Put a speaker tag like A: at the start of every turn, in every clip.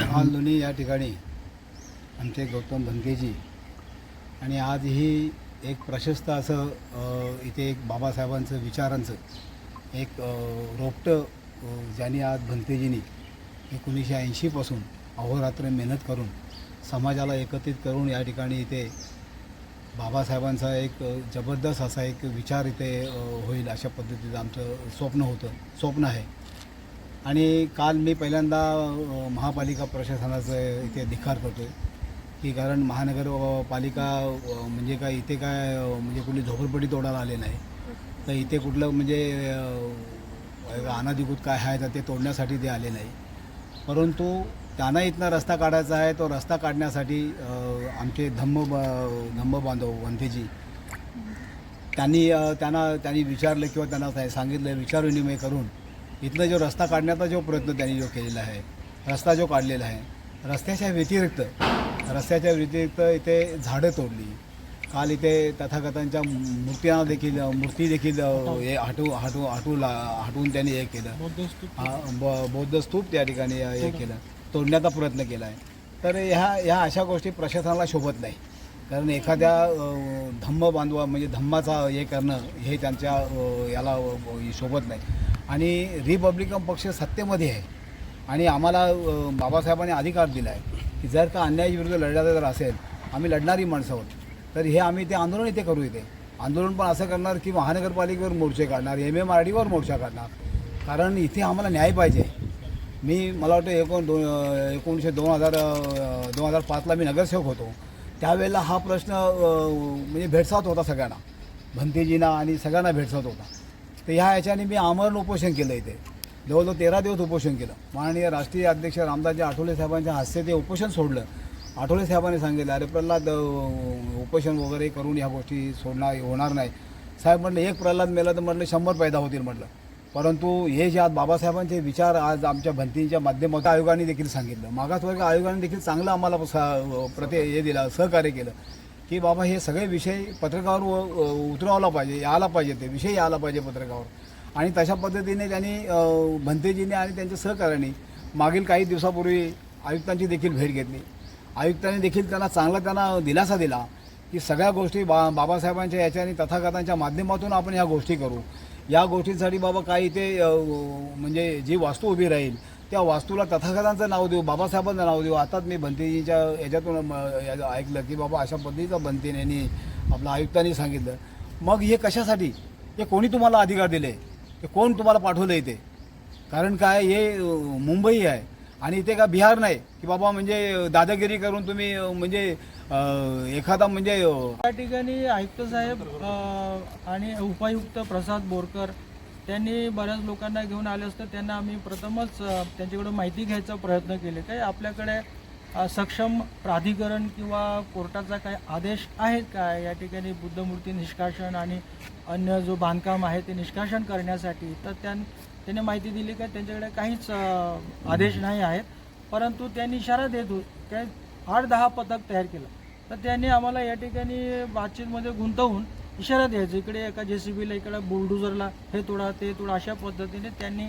A: आज लोणी या ठिकाणी आमचे गौतम भंतेजी आणि आज ही एक प्रशस्त असं इथे एक बाबासाहेबांचं विचारांचं एक रोपटं ज्यांनी आज भंतेजींनी 1980पासून अहोरात्र मेहनत करून समाजाला एकत्रित करून या ठिकाणी इथे बाबासाहेबांचा एक जबरदस्त असा एक विचार इथे होईल अशा पद्धतीचं आमचं स्वप्न आहे। आणि काल मी पहिल्यांदा महापालिका प्रशासनाचं इथे धिक्कार करतो आहे की कारण महानगरपालिका म्हणजे काय इथे काय म्हणजे कुठली झोपडपट्टी तोडायला आले नाही, तर इथे कुठलं म्हणजे अनधिकृत काय आहे तर ते तोडण्यासाठी ते आले नाही, परंतु त्यांना इथनं रस्ता काढायचा आहे। तो रस्ता काढण्यासाठी आमचे धम्म बांधव वंथेजी त्यांनी विचारलं किंवा त्यांना सांगितलं, विचारविनिमय करून इथनं जो रस्ता काढण्याचा जो प्रयत्न त्यांनी जो केलेला आहे, रस्ता जो काढलेला आहे, रस्त्याच्या व्यतिरिक्त इथे झाडं तोडली। काल इथे तथागतांच्या मूर्ती देखील हे हटवून त्यांनी हे केलं, बौद्ध स्तूप त्या ठिकाणी हे केलं, तोडण्याचा प्रयत्न केला आहे। तर ह्या अशा गोष्टी प्रशासनाला शोभत नाही, कारण एखाद्या धम्म बांधवा म्हणजे धम्माचा हे करणं हे त्यांच्या याला शोभत नाही। आणि रिपब्लिकन पक्ष सत्तेमध्ये आहे आणि आम्हाला बाबासाहेबांनी अधिकार दिला आहे की जर का अन्यायाविरुद्ध लढायचं जर असेल, आम्ही लढणारी माणसं आहोत, तर हे आम्ही ते आंदोलन इथे करू। इथे आंदोलन पण असं करणार की महानगरपालिकेवर मोर्चे काढणार, MMRDवर मोर्चा काढणार, कारण इथे आम्हाला न्याय पाहिजे। मला वाटतं 2005ला मी नगरसेवक होतो, त्यावेळेला हा प्रश्न म्हणजे भेडसावत होता सगळ्यांना, भंतेजींना आणि सगळ्यांना भेडसावत होता। तर ह्याच्याने मी आमरण उपोषण केलं, इथे जवळजवळ 13 दिवस उपोषण केलं। माननीय राष्ट्रीय अध्यक्ष रामदासजी आठवले साहेबांच्या हस्ते ते उपोषण सोडलं। आठवले साहेबांनी सांगितलं, अरे प्रल्हाद उपोषण वगैरे करून ह्या गोष्टी होणार नाही। साहेब म्हटलं, एक प्रल्हाद मेला तर म्हटलं 100 पैदा होतील म्हटलं, परंतु हे जे आज बाबासाहेबांचे विचार आज आमच्या भंतींच्या माध्यमातून आयोगाने देखील सांगितलं, मागासवर्ग आयोगाने देखील चांगलं आम्हाला हे दिलं, सहकार्य केलं की बाबा हे सगळे विषय पत्रकावर उतरवला पाहिजे, यायला पाहिजे, ते विषय यायला पाहिजे पत्रकावर। आणि तशा पद्धतीने त्यांनी भंतेजींनी आणि त्यांच्या सहकार्याने मागील काही दिवसापूर्वी आयुक्तांची देखील भेट घेतली। आयुक्तांनी देखील त्यांना दिलासा दिला की सगळ्या गोष्टी बाबासाहेबांच्या याच्याने तथागतांच्या माध्यमातून आपण ह्या गोष्टी करू। या गोष्टींसाठी बाबा काही ते म्हणजे जी वास्तू उभी राहील त्या वास्तूला तथागतांचं नाव देऊ, बाबासाहेबांचं नाव देऊ। आताच मी भंतेजींच्या याच्यातून ऐकलं की बाबा अशा पद्धतीचं भंतेने यांनी आपल्या आयुक्तांनी सांगितलं। मग हे कशासाठी, हे कोणी तुम्हाला अधिकार दिले, ते कोण तुम्हाला पाठवलं इथे? कारण काय हे मुंबई आहे आणि इथे का बिहार नाही की बाबा म्हणजे दादागिरी करून तुम्ही म्हणजे एखादा म्हणजे
B: त्या ठिकाणी आयुक्त साहेब आणि उपायुक्त प्रसाद बोरकर त्यांनी बऱ्याच लोकांना घेऊन आले असतं। त्यांना आम्ही प्रथमच त्यांच्याकडून माहिती घ्यायचा प्रयत्न केले, काय आपल्याकडे सक्षम प्राधिकरण किंवा कोर्टाचा काय आदेश आहे का या ठिकाणी बुद्धमूर्ती निष्कासन आणि अन्य जो बांधकाम आहे ते निष्कासन करण्यासाठी। तर त्यांनी माहिती दिली का त्यांच्याकडे काहीच आदेश नाही आहेत, परंतु त्यांनी इशारा देत होते काय 8-10 पथक तयार केलं। तर त्यांनी आम्हाला या ठिकाणी बातचीतमध्ये गुंतवून इशारा द्यायचा, इकडे एका JCBला, इकडे बुलडोझरला हे तोडा ते तोडा, अशा पद्धतीने त्यांनी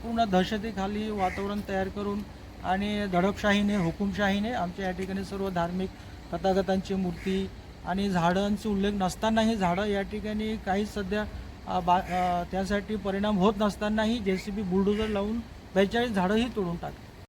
B: पूर्ण दहशतीखाली वातावरण तयार करून आणि दडपशाहीने, हुकुमशाहीने आमच्या या ठिकाणी सर्व धार्मिक तथागतांची मूर्ती आणि झाडांचे उल्लेख नसतानाही झाडं या ठिकाणी काहीच सध्या त्यासाठी परिणाम होत नसतानाही JCB बुलडोझर लावून 42 झाडंही तोडून टाकली।